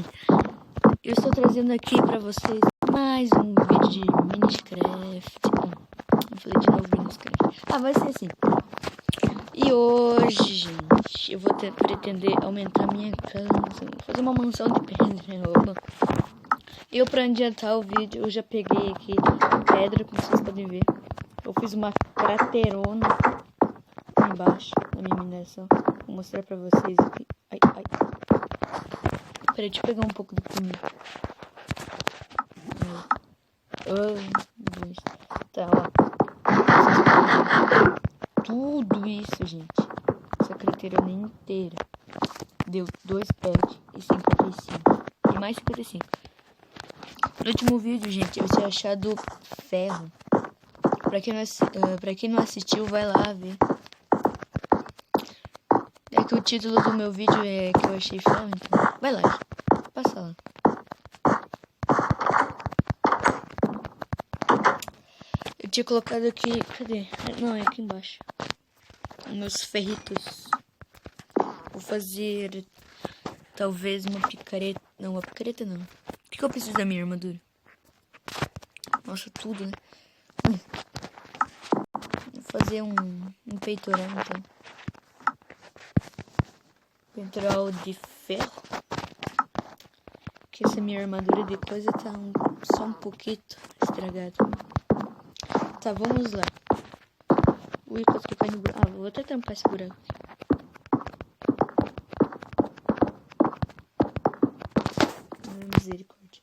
hoje eu estou trazendo aqui pra vocês mais um vídeo de Minecraft. Eu falei de novo Minecraft. Vai ser assim. E hoje, gente, eu vou pretender aumentar minha casa. Vou fazer uma mansão de pedra. Eu, pra adiantar o vídeo, eu já peguei aqui pedra, como vocês podem ver. Eu fiz uma craterona embaixo da minha mineração. Vou mostrar pra vocês aqui. Ai. Peraí, deixa eu pegar um pouco de comida. Tá, ó. Tudo isso, gente. Essa craterona inteira. Deu 2 packs e 55. E mais 55. No último vídeo, gente, eu tinha achado ferro. Pra quem não assistiu, vai lá ver. É que o título do meu vídeo é que eu achei ferro, então vai lá, passa lá. Eu tinha colocado aqui, cadê? Não, é aqui embaixo. Meus ferritos. Vou fazer talvez uma picareta. Não, uma picareta não. O que eu preciso da minha armadura? Nossa, tudo, né? Vou fazer um peitoral, então. Peitoral de ferro. Que essa minha armadura de coisa tá só um pouquinho estragada. Tá, vamos lá. Ui, quase que eu caí no buraco. Vou até tampar esse buraco. Misericórdia.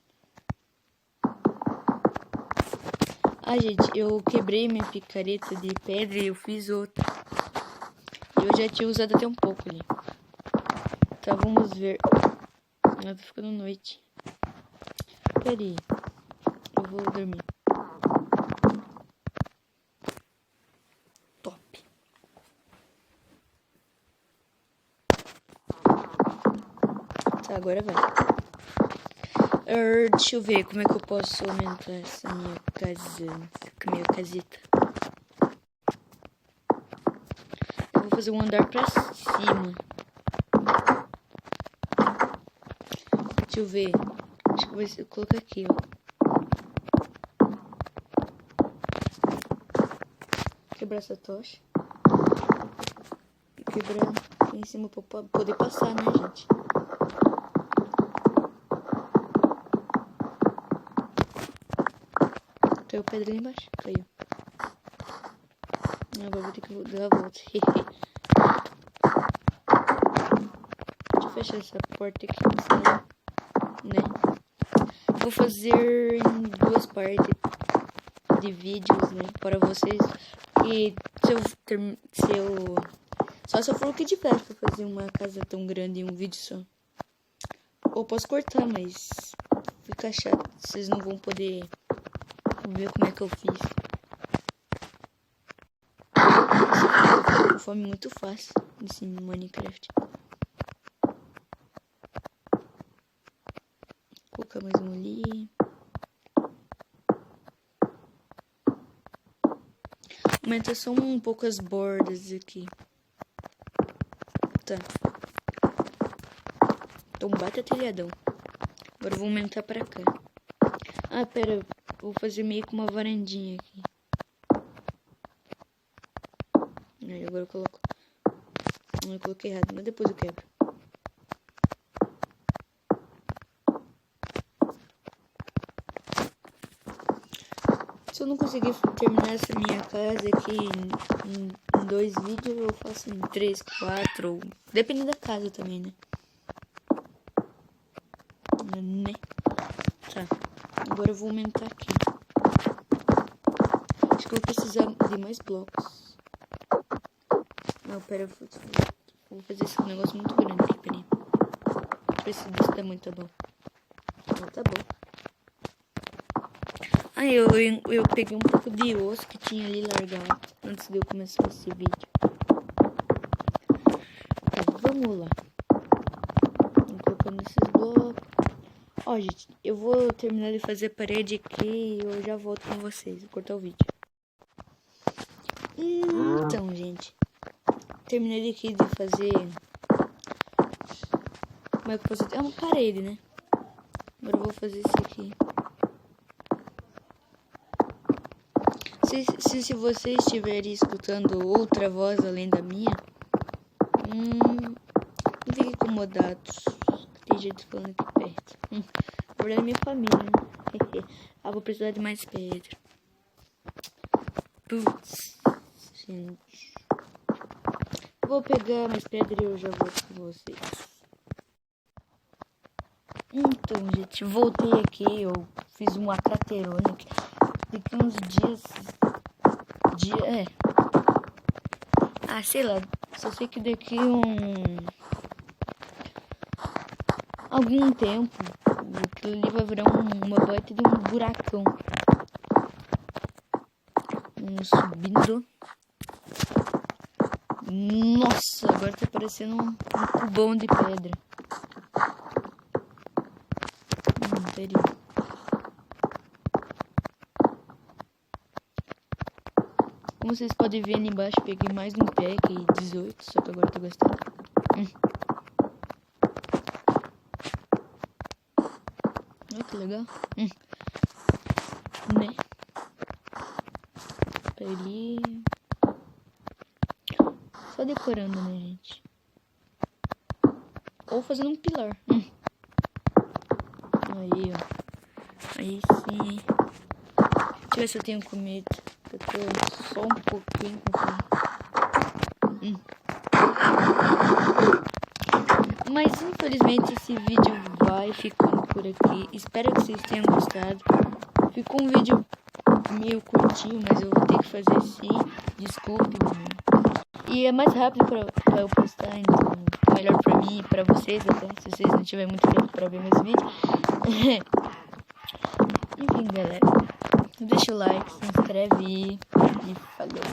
Gente, eu quebrei minha picareta de pedra e eu fiz outra. Eu já tinha usado até um pouco ali. Tá, vamos ver. Tá ficando noite. Pera aí. Eu vou dormir. Top. Tá, agora vai. Deixa eu ver como é que eu posso aumentar essa minha casita. Eu vou fazer um andar pra cima. Deixa eu ver. Acho que eu vou colocar aqui, ó. Quebrar essa tocha. E quebrar aqui em cima pra poder passar, né, gente? Caiu pedra ali embaixo. Caiu. Agora vou ter que dar a volta. Deixa eu fechar essa porta aqui. Né? Vou fazer em 2 partes de vídeos, né? Para vocês. E só se eu for o que de ferro pra fazer uma casa tão grande em um vídeo só. Ou posso cortar, mas fica chato. Vocês não vão poder ver como é que eu fiz. Com fome muito fácil nesse Minecraft. Vou colocar mais um ali. Aumenta só um pouco as bordas aqui. Tá. Então bate telhadão. Agora eu vou aumentar pra cá. Pera. Vou fazer meio que uma varandinha aqui. Aí agora eu coloco. Eu coloquei errado, mas depois eu quebro. Se eu não conseguir terminar essa minha casa aqui em 2 vídeos, eu faço em 3, 4, ou depende da casa também, né? Tá. Agora eu vou aumentar aqui. Acho que eu vou precisar de mais blocos. Não, pera, vou fazer esse negócio muito grande aqui, peraí. Deixa eu ver se desse tamanho tá bom. Tá bom. Eu peguei um pouco de osso que tinha ali largado antes de eu começar esse vídeo. Tá, vamos lá. Vou colocando esses blocos. Gente, eu vou terminar de fazer a parede aqui e eu já volto com vocês. Vou cortar o vídeo. Então, gente, terminei aqui de fazer. Como é que eu posso dizer? É uma parede, né? Agora eu vou fazer esse aqui. Se você estiver escutando outra voz além da minha, não fique incomodado. Tem gente falando aqui perto. Na verdade é minha família, né? Vou precisar de mais pedra. Putz, gente. Vou pegar mais pedra e eu já volto com vocês. Então, gente, voltei aqui. Eu fiz uma craterona aqui. Daqui uns dias. Sei lá. Só sei que daqui algum tempo aquilo ali vai virar uma baita de um buracão. Subindo. Nossa, agora tá parecendo um cubão de pedra. Peraí. Como vocês podem ver ali embaixo, peguei mais um pack 18, só que agora eu tô gastando. Olha que legal. Né? Ali. Só decorando, né, gente? Ou fazendo um pilar. Aí, ó. Aí sim. Deixa eu ver se eu tenho comida. Eu tô só um pouquinho com fome. Mas infelizmente esse vídeo vai ficando por aqui. Espero que vocês tenham gostado. Ficou um vídeo meio curtinho, mas eu vou ter que fazer sim. Desculpe. E é mais rápido pra eu postar, então melhor pra mim e pra vocês até, se vocês não tiverem muito tempo pra ver meus vídeos. Enfim, galera, deixa o like, se inscreve e falou.